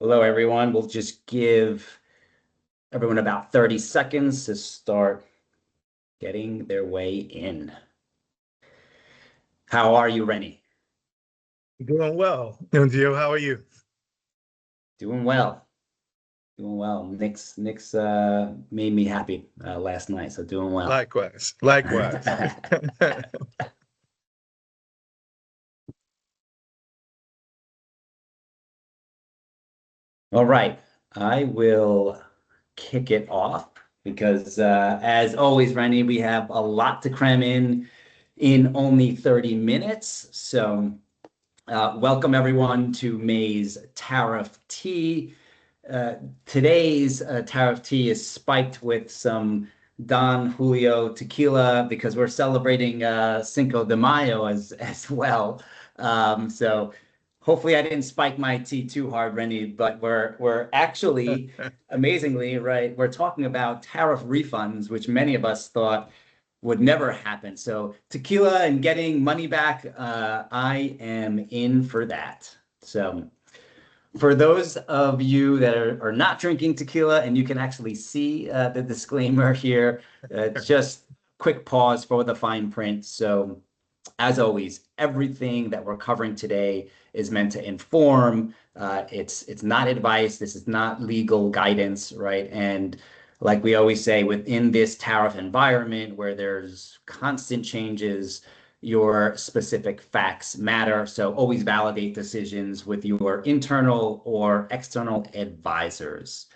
Hello, everyone. We'll just give everyone about 30 seconds to start getting their way in. How are you, Rennie? Doing well. And Gio, how are you? Doing well. Doing well. Nick's made me happy last night, so doing well. Likewise. Likewise. All right. I will kick it off because, as always, Rennie, we have a lot to cram in only 30 minutes. So, welcome everyone to May's Tariff Tea. Uh, today's Tariff Tea is spiked with some Don Julio tequila because we're celebrating Cinco de Mayo as well. So hopefully I didn't spike my tea too hard, Rennie, but we're actually amazingly, right, we're talking about tariff refunds, which many of us thought would never happen. So tequila and getting money back, I am in for that. So for those of you that are not drinking tequila and you can actually see the disclaimer here, just quick pause for the fine print. So as always, everything that we're covering today is meant to inform. It's not advice. This is not legal guidance, right? And like we always say, within this tariff environment where there's constant changes, your specific facts matter. So always validate decisions with your internal or external advisors.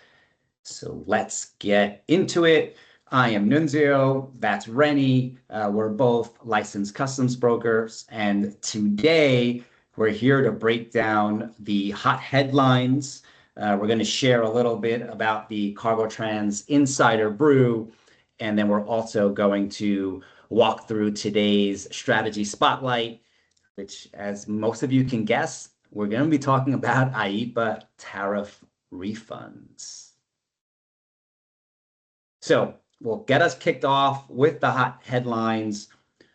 So let's get into it. I am Nunzio, that's Rennie. We're both licensed customs brokers, and today we're here to break down the hot headlines. We're going to share a little bit about the CargoTrans Insider Brew, and then we're also going to walk through today's strategy spotlight, which, as most of you can guess, we're going to be talking about IEEPA tariff refunds. So we'll get us kicked off with the hot headlines,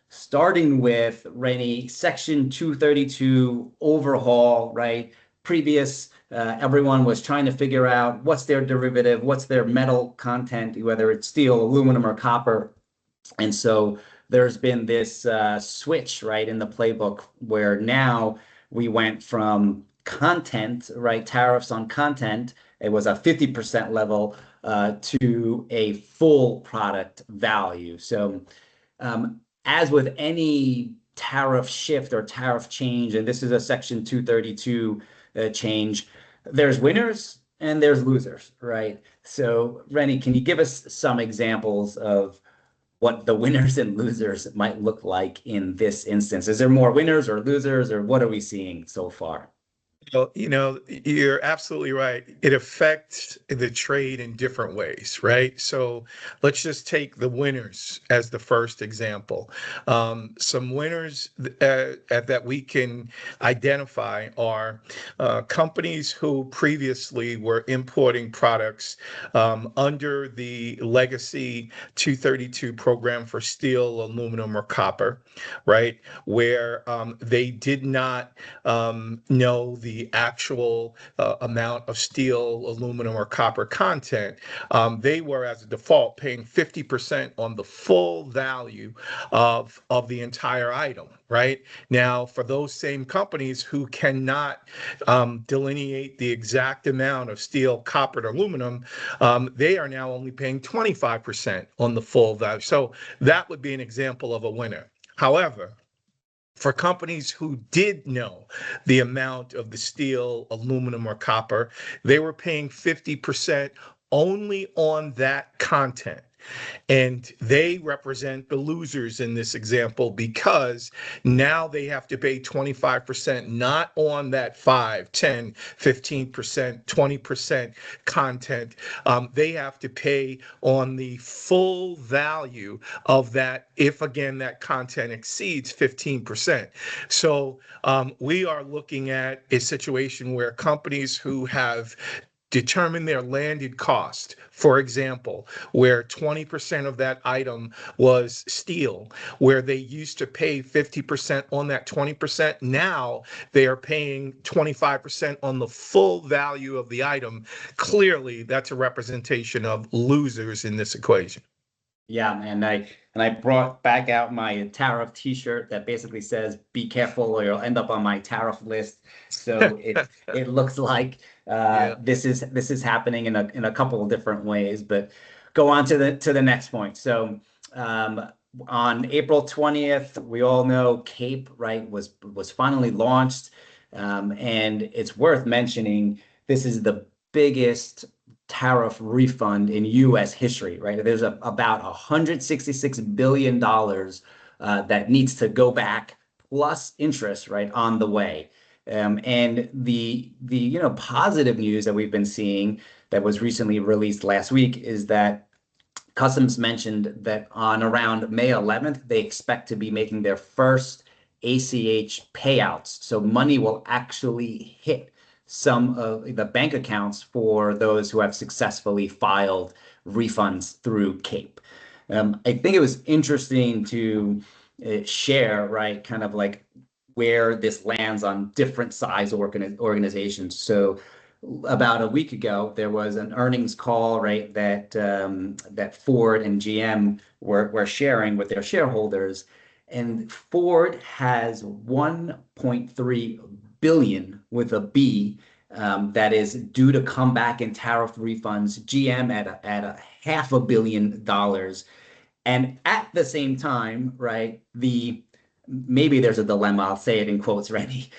starting with Rennie, Section 232 overhaul, right? Previous, everyone was trying to figure out what's their derivative, what's their metal content, whether it's steel, aluminum, or copper. And so there's been this switch, right, in the playbook where now we went from content, right, tariffs on content, it was a 50% level to a full product value. So, as with any tariff shift or tariff change, and this is a Section 232 change, there's winners and there's losers, right? So, Rennie, can you give us some examples of what the winners and losers might look like in this instance? Is there more winners or losers, or what are we seeing so far? Well, you're absolutely right. It affects the trade in different ways, right? So let's just take the winners as the first example. Some winners that we can identify are companies who previously were importing products under the legacy 232 program for steel, aluminum, or copper, right? Where they did not know the actual amount of steel, aluminum, or copper content. They were, as a default, paying 50% on the full value of the entire item. Right now, for those same companies who cannot delineate the exact amount of steel, copper, and aluminum, they are now only paying 25% on the full value. So that would be an example of a winner. However, for companies who did know the amount of the steel, aluminum, or copper, they were paying 50% only on that content. And they represent the losers in this example because now they have to pay 25% not on that 5, 10, 15%, 20% content. They have to pay on the full value of that if, again, that content exceeds 15%. So we are looking at a situation where companies who have determine their landed cost. For example, where 20% of that item was steel, where they used to pay 50% on that 20%, now they are paying 25% on the full value of the item. Clearly, that's a representation of losers in this equation. Yeah, and I brought back out my tariff T-shirt that basically says "Be careful, or you'll end up on my tariff list." So it looks like Yeah. this is happening in a couple of different ways. But go on to the next point. So um, on April 20th, we all know CAPE, right, was finally launched, and it's worth mentioning this is the biggest tariff refund in U.S. history, right? There's about $166 billion that needs to go back, plus interest, right, on the way. And the positive news that we've been seeing that was recently released last week is that Customs mentioned that on around May 11th, they expect to be making their first ACH payouts. So money will actually hit some of the bank accounts for those who have successfully filed refunds through CAPE. I think it was interesting to share, right, kind of like where this lands on different size organizations. So about a week ago, there was an earnings call, right, that Ford and GM were sharing with their shareholders, and Ford has 1.3 billion with a B that is due to come back in tariff refunds. GM at a $500 million, and at the same time, right, maybe there's a dilemma, I'll say it in quotes, Randy.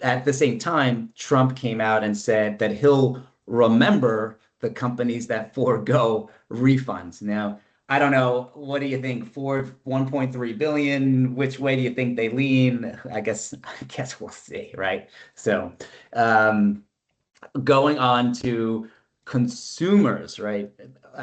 At the same time, Trump came out and said that he'll remember the companies that forego refunds. Now, I don't know. What do you think? Ford 1.3 billion. Which way do you think they lean? I guess we'll see, right? So, um, going on to consumers, right?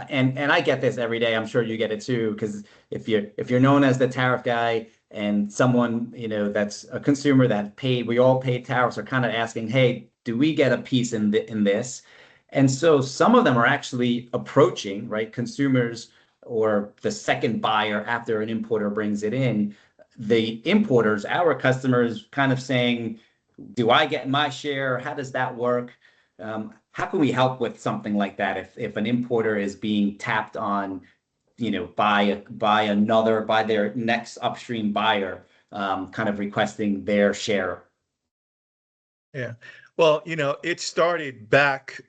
And I get this every day. I'm sure you get it too, because if you're known as the tariff guy and someone, that's a consumer that we all pay tariffs, are kind of asking, hey, do we get a piece in this? And so some of them are actually approaching, right, consumers or the second buyer after an importer brings it in. The importers, our customers, kind of saying, do I get my share? How does that work? How can we help with something like that if an importer is being tapped on, by their next upstream buyer, kind of requesting their share? Yeah. Well, it started back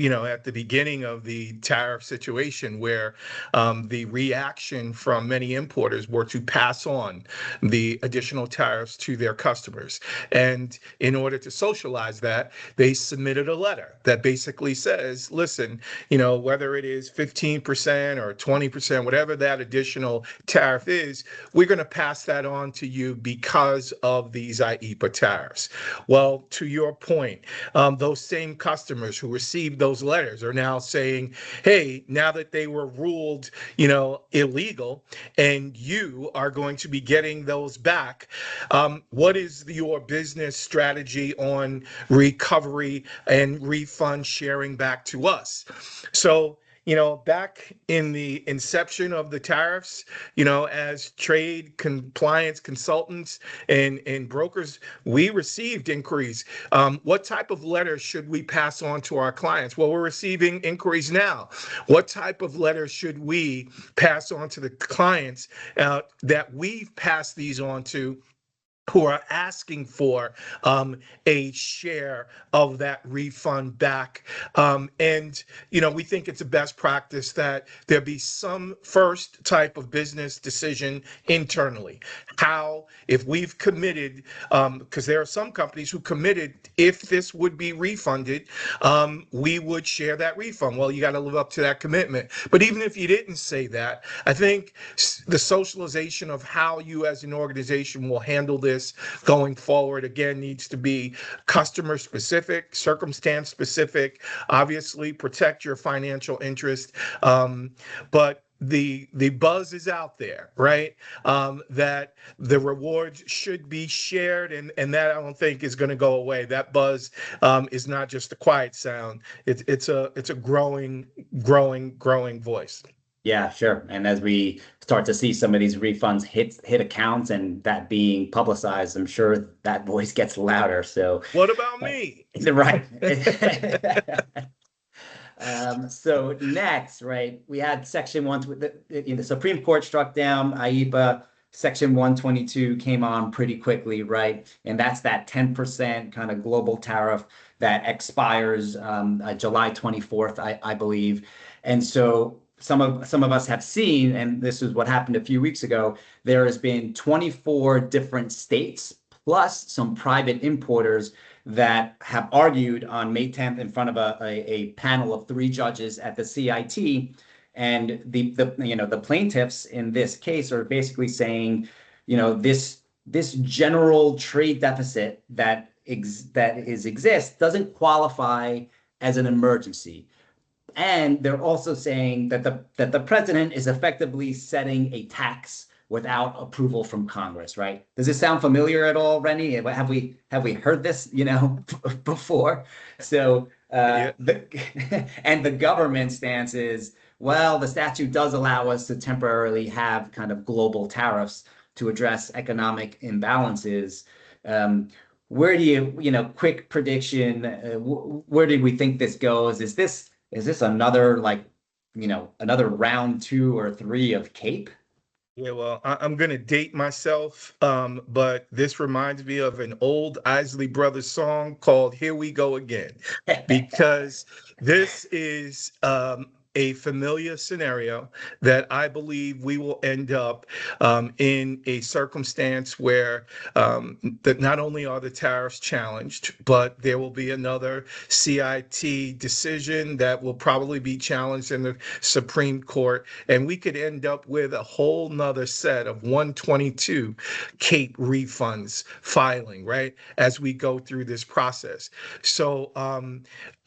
at the beginning of the tariff situation where the reaction from many importers were to pass on the additional tariffs to their customers. And in order to socialize that, they submitted a letter that basically says, listen, whether it is 15% or 20%, whatever that additional tariff is, we're going to pass that on to you because of these IEEPA tariffs. Well, to your point, those same customers who received those letters are now saying, hey, now that they were ruled, illegal, and you are going to be getting those back, what is your business strategy on recovery and refund sharing back to us? So, back in the inception of the tariffs, as trade compliance consultants and brokers, we received inquiries. What type of letters should we pass on to our clients? Well, we're receiving inquiries now. What type of letters should we pass on to the clients that we've passed these on to, who are asking for a share of that refund back? And, we think it's a best practice that there be some first type of business decision internally. How, if we've committed, because there are some companies who committed, if this would be refunded, we would share that refund. Well, you got to live up to that commitment. But even if you didn't say that, I think the socialization of how you as an organization will handle this going forward, again, needs to be customer specific, circumstance specific. Obviously, protect your financial interest, but the buzz is out there, right? That the rewards should be shared, and that I don't think is going to go away. That buzz is not just a quiet sound. It's a growing voice. Yeah, sure. And as we start to see some of these refunds hit accounts and that being publicized, I'm sure that voice gets louder. So, What about uh, me? right. So next, right, we had Section 1, the Supreme Court struck down IEPA. Section 122 came on pretty quickly, right? And that's that 10% kind of global tariff that expires July 24th, I believe. And so some of us have seen, and this is what happened a few weeks ago, there has been 24 different states plus some private importers that have argued on May 10th in front of a panel of 3 judges at the CIT. And the plaintiffs in this case are basically saying, this general trade deficit that exists doesn't qualify as an emergency. And they're also saying that the president is effectively setting a tax without approval from Congress, right? Does this sound familiar at all, Rennie? Have we heard this, before? So Yeah. and the government stance is, well, the statute does allow us to temporarily have kind of global tariffs to address economic imbalances. Um, where do quick prediction, where do we think this goes? Is this another another round 2 or 3 of CAPE? Yeah, well, I'm going to date myself, but this reminds me of an old Isley Brothers song called Here We Go Again, because this is a familiar scenario that I believe we will end up in a circumstance where that not only are the tariffs challenged, but there will be another CIT decision that will probably be challenged in the Supreme Court, and we could end up with a whole nother set of 122 CAPE refunds filing, right, as we go through this process. So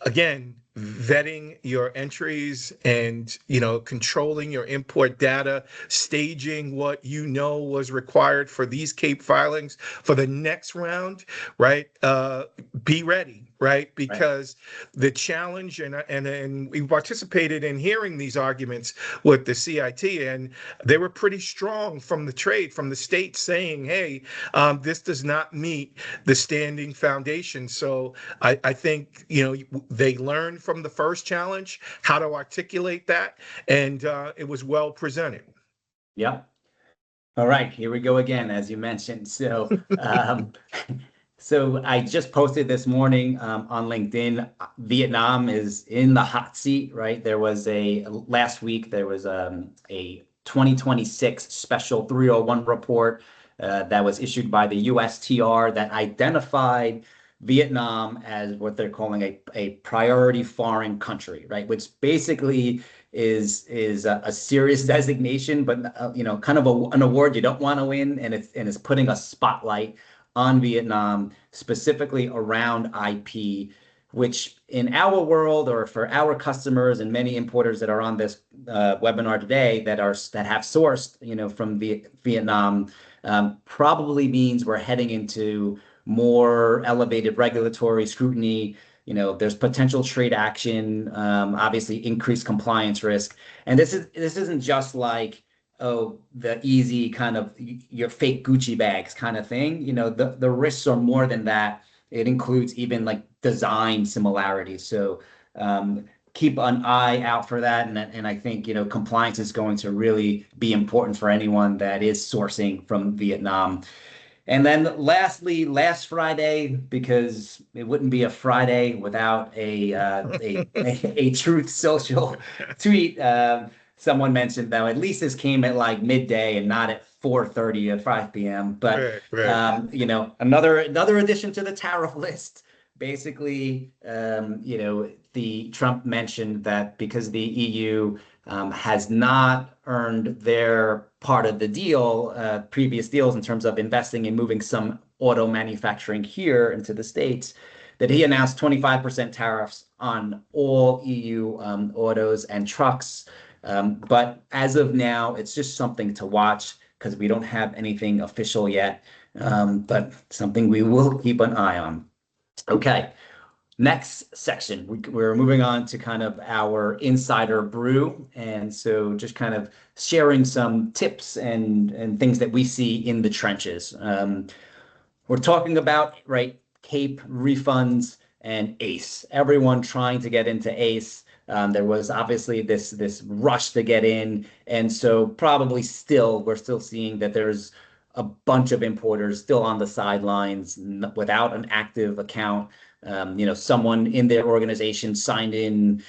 again, vetting your entries and controlling your import data, staging what was required for these CAPE filings for the next round, right? Be ready, right? Right. Because the challenge, and we participated in hearing these arguments with the CIT, and they were pretty strong from the state saying, hey, this does not meet the standing foundation. So I think they learned from the first challenge how to articulate that, and it was well presented. Yep. All right, here we go again, as you mentioned. So I just posted this morning on LinkedIn. Vietnam is in the hot seat, right? Last week there was a 2026 special 301 report that was issued by the USTR that identified Vietnam as what they're calling a priority foreign country, right? Which basically is a serious designation, but kind of an award you don't want to win, and it's putting a spotlight on Vietnam, specifically around IP, which in our world or for our customers and many importers that are on this webinar today that have sourced, from Vietnam, probably means we're heading into more elevated regulatory scrutiny. There's potential trade action, obviously increased compliance risk. And this isn't just like, oh, the easy kind of your fake Gucci bags kind of thing. The risks are more than that. It includes even like design similarities. So keep an eye out for that. And I think, compliance is going to really be important for anyone that is sourcing from Vietnam. And then lastly, last Friday, because it wouldn't be a Friday without a Truth Social tweet. Someone mentioned that at least this came at like midday and not at 4:30 or 5 p.m. But Right. another addition to the tariff list. Basically, the Trump mentioned that because the EU has not earned their part of the deal, previous deals in terms of investing and moving some auto manufacturing here into the States, that he announced 25% tariffs on all EU autos and trucks. But as of now, it's just something to watch because we don't have anything official yet, but something we will keep an eye on. Okay. Next section, we're moving on to kind of our insider brew. And so just kind of sharing some tips and things that we see in the trenches. We're talking about, right, CAPE refunds and ACE. Everyone trying to get into ACE. There was obviously this rush to get in, and so probably we're still seeing that there's a bunch of importers still on the sidelines without an active account. Someone in their organization signed in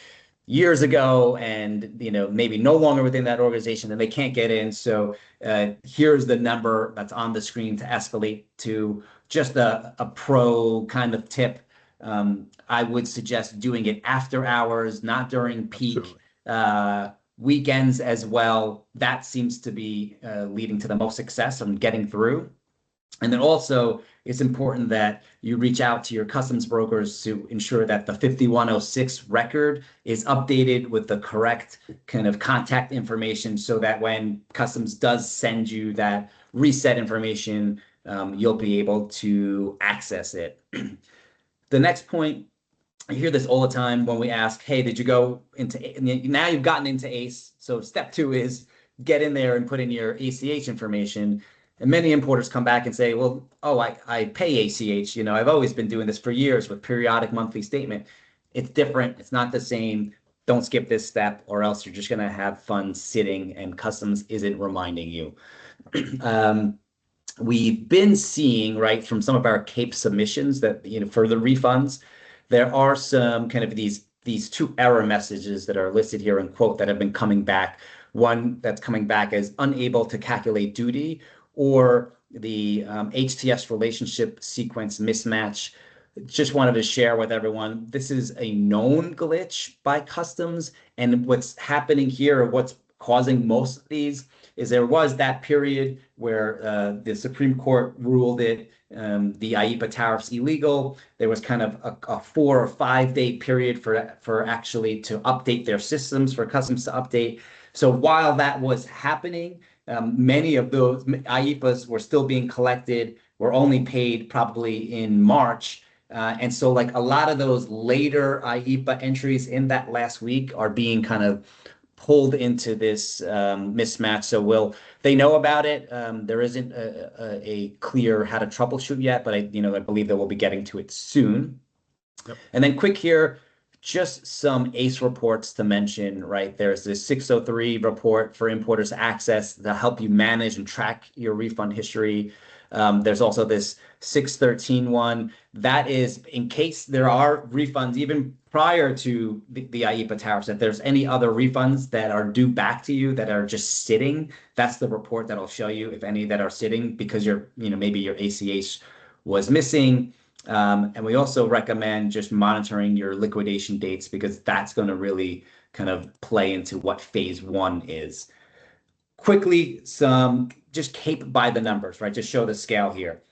years ago and maybe no longer within that organization and they can't get in. So here's the number that's on the screen to escalate to just a pro kind of tip. I would suggest doing it after hours, not during peak. Weekends as well. That seems to be leading to the most success on getting through. And then also, it's important that you reach out to your customs brokers to ensure that the 5106 record is updated with the correct kind of contact information so that when customs does send you that reset information, you'll be able to access it. The next point, I hear this all the time when we ask, hey, did you go into, now you've gotten into ACE. So step 2 is get in there and put in your ACH information. And many importers come back and say, well, I pay ACH. I've always been doing this for years with periodic monthly statement. It's different. It's not the same. Don't skip this step or else you're just going to have funds sitting and customs isn't reminding you. We've been seeing, right, from some of our CAPE submissions that, for the refunds, there are some kind of these 2 error messages that are listed here in quote that have been coming back. One that's coming back as unable to calculate duty, or the HTS relationship sequence mismatch. Just wanted to share with everyone, this is a known glitch by customs. And what's happening here, or what's causing most of these, is there was that period where the Supreme Court ruled the IEEPA tariffs illegal. There was kind of a 4 or 5 day period for actually to update their systems, for customs to update. So while that was happening, many of those IEEPAs were still being collected, were only paid probably in March. And so like a lot of those later IEEPA entries in that last week are being kind of pulled into this mismatch. So they know about it. There isn't a clear how to troubleshoot yet, but I believe that we'll be getting to it soon. Yep. And then quick here, just some ACE reports to mention, right? There's this 603 report for importers access to help you manage and track your refund history. There's also this 613 one that is in case there are refunds even prior to the IEEPA tariffs, if there's any other refunds that are due back to you that are just sitting, that's the report that'll show you if any that are sitting because maybe your ACH was missing. And we also recommend just monitoring your liquidation dates because that's going to really kind of play into what phase 1 is. Quickly, some just CAPE by the numbers, right? Just show the scale here.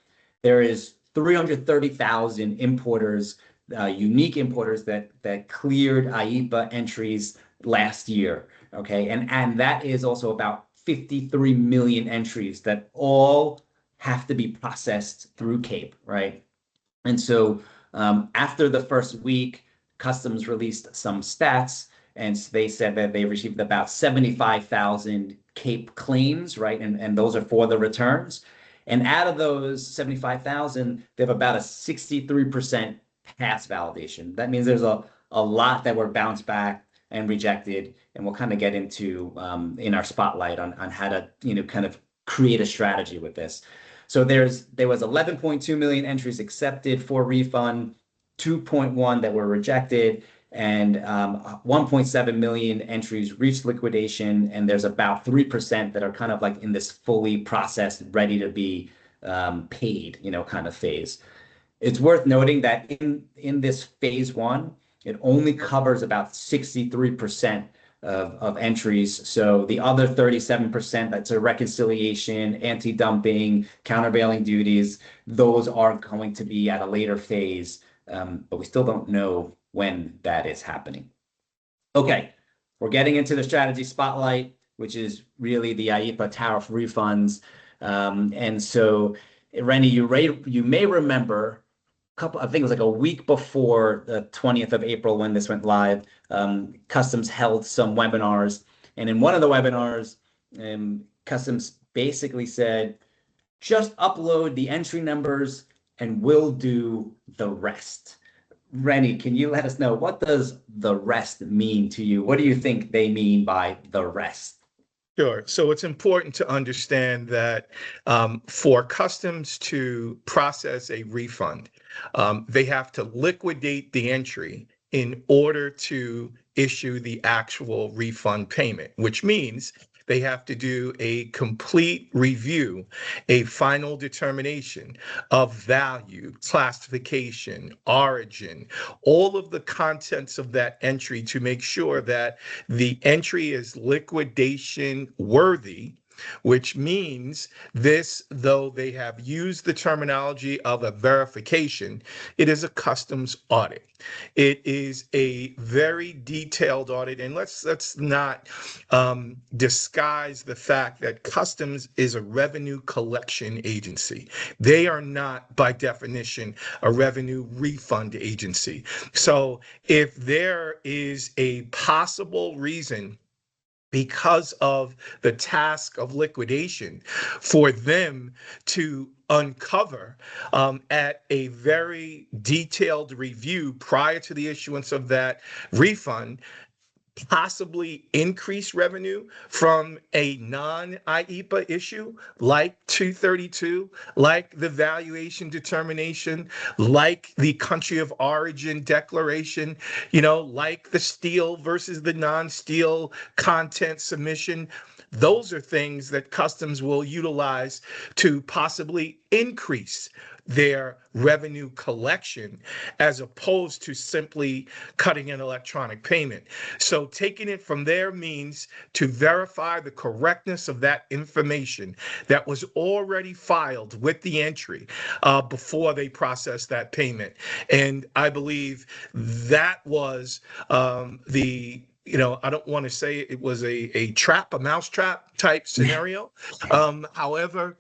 There is 330,000 importers, unique importers that cleared IEEPA entries last year, okay? And that is also about 53 million entries that all have to be processed through CAPE, right? And so after the first week, Customs released some stats, and they said that they received about 75,000 CAPE claims, right? And those are for the returns. And out of those 75,000, they have about a 63% pass validation. That means there's a lot that were bounced back and rejected, and we'll kind of get into in our spotlight on how to kind of create a strategy with this. So there was 11.2 million entries accepted for refund, 2.1 that were rejected, and 1.7 million entries reached liquidation, and there's about 3% that are kind of like in this fully processed, ready to be paid, kind of phase. It's worth noting that in this phase 1, it only covers about 63% of entries. So the other 37%, that's a reconciliation, anti-dumping, countervailing duties, those are going to be at a later phase, but we still don't know when that is happening. Okay, we're getting into the strategy spotlight, which is really the IEEPA tariff refunds. And so, Rennie, you may remember I think it was like a week before the 20th of April when this went live, Customs held some webinars. And in one of the webinars, Customs basically said, just upload the entry numbers and we'll do the rest. Rennie, can you let us know, what does the rest mean to you? What do you think they mean by the rest? Sure. So it's important to understand that for Customs to process a refund, they have to liquidate the entry in order to issue the actual refund payment, which means they have to do a complete review, a final determination of value, classification, origin, all of the contents of that entry to make sure that the entry is liquidation worthy, which means this, though they have used the terminology of a verification, it is a customs audit. It is a very detailed audit, and let's not disguise the fact that customs is a revenue collection agency. They are not, by definition, a revenue refund agency. So if there is a possible reason because of the task of liquidation for them to uncover at a very detailed review prior to the issuance of that refund, possibly increase revenue from a non-IEPA issue like 232, like the valuation determination, like the country of origin declaration, like the steel versus the non-steel content submission. Those are things that Customs will utilize to possibly increase their revenue collection as opposed to simply cutting an electronic payment. So taking it from there means to verify the correctness of that information that was already filed with the entry before they process that payment. And I believe that was I don't want to say it was a mousetrap type scenario. However,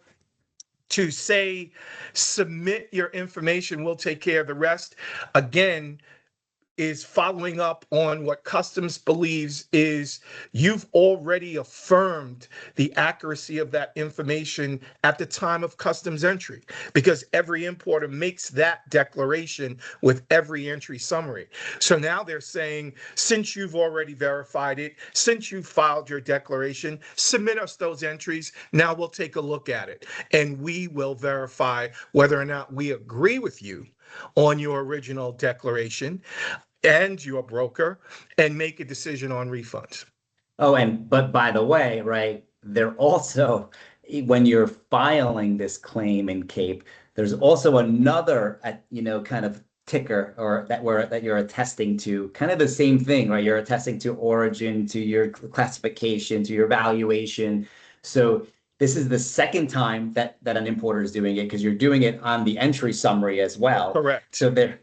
to say, submit your information, we'll take care of the rest, again, is following up on what Customs believes is you've already affirmed the accuracy of that information at the time of Customs entry, because every importer makes that declaration with every entry summary. So now they're saying, since you've already verified it, since you filed your declaration, submit us those entries. Now we'll take a look at it and we will verify whether or not we agree with you on your original declaration and your broker and make a decision on refunds. Oh, but by the way, right, they're also, when you're filing this claim in CAPE, there's also another, kind of ticker or that you're attesting to, kind of the same thing, right? You're attesting to origin, to your classification, to your valuation. So this is the second time that an importer is doing it, because you're doing it on the entry summary as well. Correct. So they're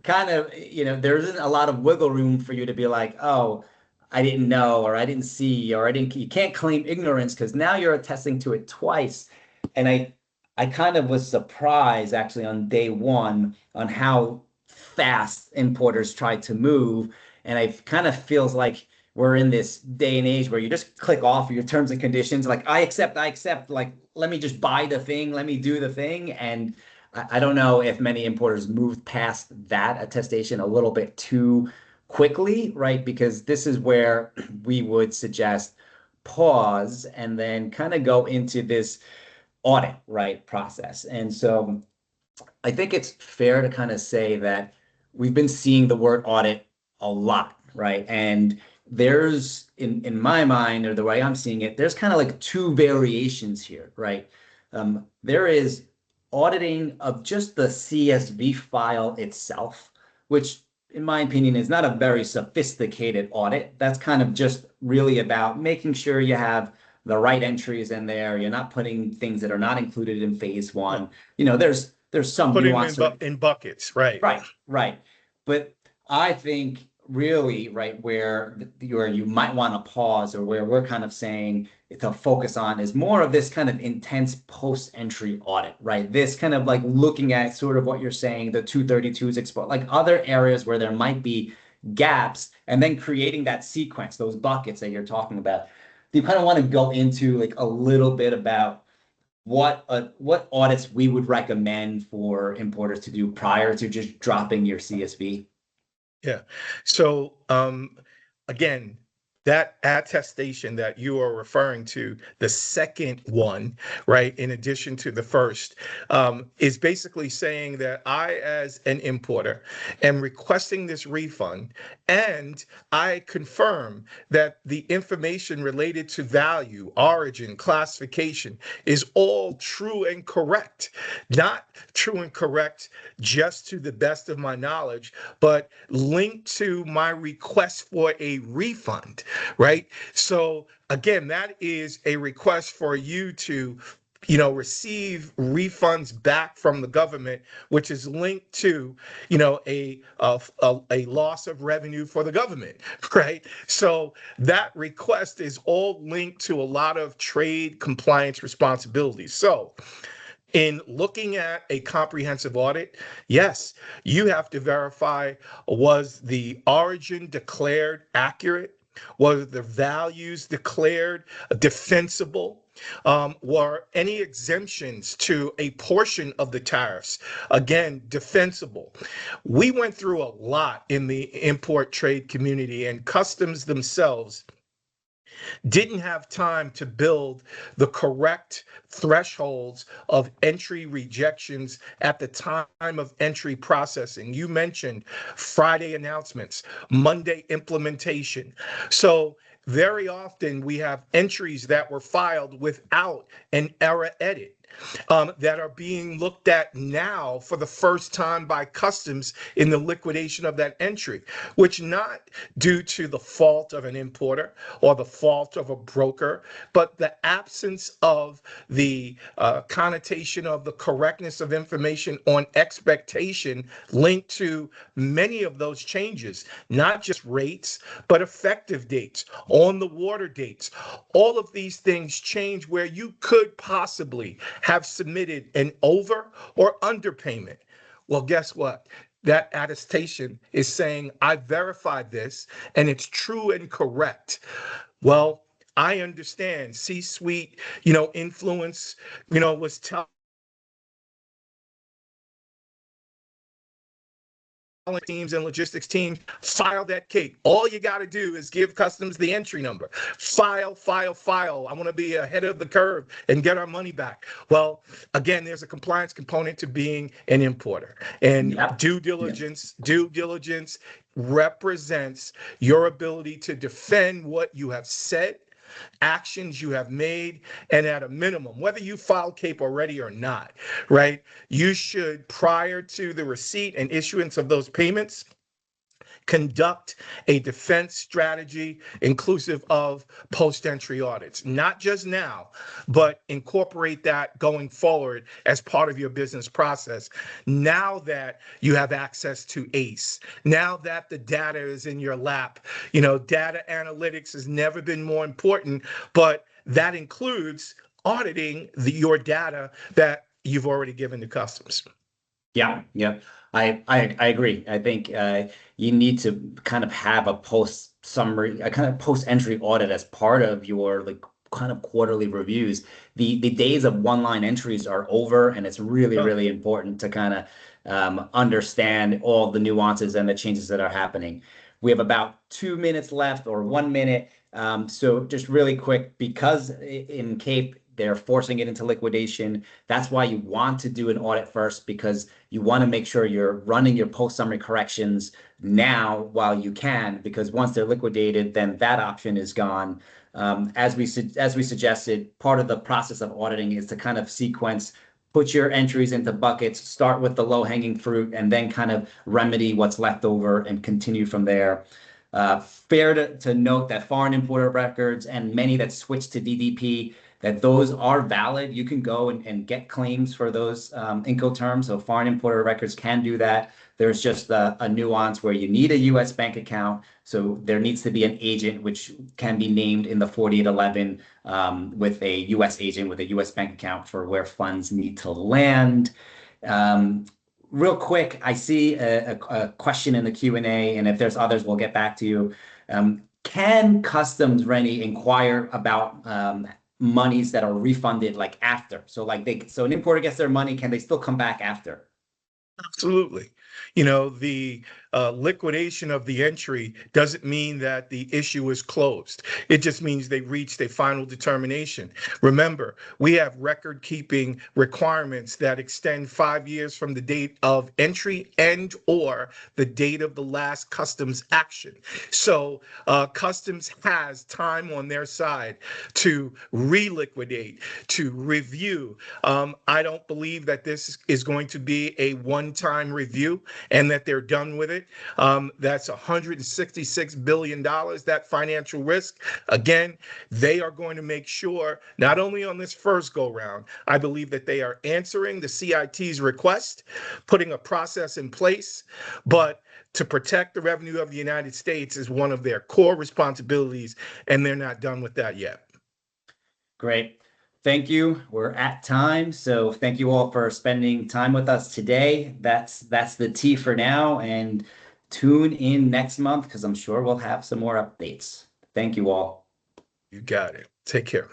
kind of, there isn't a lot of wiggle room for you to be like, oh, I didn't know, or I didn't see, or you can't claim ignorance, because now you're attesting to it twice. And I kind of was surprised actually on day one on how fast importers tried to move. And I kind of feels like we're in this day and age where you just click off your terms and conditions, like I accept, like, let me just buy the thing, let me do the thing. And I don't know if many importers moved past that attestation a little bit too quickly, right? Because this is where we would suggest pause and then kind of go into this audit, right, process. And so I think it's fair to kind of say that we've been seeing the word audit a lot, right? And there's, in my mind, or the way I'm seeing it, there's kind of like two variations here, right? There is auditing of just the CSV file itself, which in my opinion is not a very sophisticated audit. That's kind of just really about making sure you have the right entries in there. You're not putting things that are not included in phase one. There's some Put nuance them in buckets, right? Right. But I think really, right, where you might want to pause, or where we're kind of saying to focus on, is more of this kind of intense post-entry audit, right? This kind of like looking at sort of what you're saying, the 232s, like other areas where there might be gaps, and then creating that sequence, those buckets that you're talking about. Do you kind of want to go into like a little bit about what audits we would recommend for importers to do prior to just dropping your CSV? Yeah. So again, that attestation that you are referring to, the second one, right, in addition to the first, is basically saying that I, as an importer, am requesting this refund, and I confirm that the information related to value, origin, classification is all true and correct. Not true and correct just to the best of my knowledge, but linked to my request for a refund, right? So again, that is a request for you to receive refunds back from the government, which is linked to, a loss of revenue for the government, right? So that request is all linked to a lot of trade compliance responsibilities. So in looking at a comprehensive audit, yes, you have to verify, was the origin declared accurate? Was the values declared defensible? Were any exemptions to a portion of the tariffs, again, defensible? We went through a lot in the import trade community, and customs themselves didn't have time to build the correct thresholds of entry rejections at the time of entry processing. You mentioned Friday announcements, Monday implementation. So very often we have entries that were filed without an error edit. That are being looked at now for the first time by customs in the liquidation of that entry, which not due to the fault of an importer or the fault of a broker, but the absence of the connotation of the correctness of information on expectation linked to many of those changes, not just rates, but effective dates, on the water dates. All of these things change where you could possibly have submitted an over or underpayment. Well, guess what? That attestation is saying I verified this and it's true and correct. Well, I understand C-suite, influence, was telling teams and logistics teams, file that cake. All you got to do is give customs the entry number. File, file, file. I want to be ahead of the curve and get our money back. Well, again, there's a compliance component to being an importer. And Yep. due diligence represents your ability to defend what you have said, actions you have made, and at a minimum, whether you file CAPE already or not, right? You should, prior to the receipt and issuance of those payments, conduct a defense strategy inclusive of post-entry audits, not just now, but incorporate that going forward as part of your business process. Now that you have access to ACE, now that the data is in your lap, data analytics has never been more important, but that includes auditing your data that you've already given to customs. Yeah, yeah, I agree. I think you need to kind of have a post summary, a kind of post entry audit as part of your like kind of quarterly reviews. The days of one line entries are over, and it's really, Oh, really important to kind of understand all the nuances and the changes that are happening. We have about 2 minutes left, or 1 minute. So just really quick, because in Cape they're forcing it into liquidation. That's why you want to do an audit first, because you want to make sure you're running your post summary corrections now while you can, because once they're liquidated, then that option is gone. As we suggested, part of the process of auditing is to kind of sequence, put your entries into buckets, start with the low hanging fruit, and then kind of remedy what's left over and continue from there. Fair to note that foreign importer records and many that switch to DDP, that those are valid. You can go and get claims for those Incoterms. So foreign importer records can do that. There's just a nuance where you need a U.S. bank account. So there needs to be an agent, which can be named in the 4811 with a U.S. agent with a U.S. bank account for where funds need to land. Um, Real quick, I see a question in the Q&A, and if there's others, we'll get back to you. Can customs, Rennie, inquire about monies that are refunded like after? So so an importer gets their money, can they still come back after? Absolutely. The liquidation of the entry doesn't mean that the issue is closed. It just means they reached a final determination. Remember, we have record keeping requirements that extend 5 years from the date of entry and or the date of the last customs action. So customs has time on their side to reliquidate, to review. I don't believe that this is going to be a one-time review and that they're done with it. That's $166 billion, that financial risk. Again, they are going to make sure, not only on this first go round, I believe that they are answering the CIT's request, putting a process in place, but to protect the revenue of the United States is one of their core responsibilities, and they're not done with that yet. Great. Thank you. We're at time. So thank you all for spending time with us today. That's the tea for now. And tune in next month because I'm sure we'll have some more updates. Thank you all. You got it. Take care.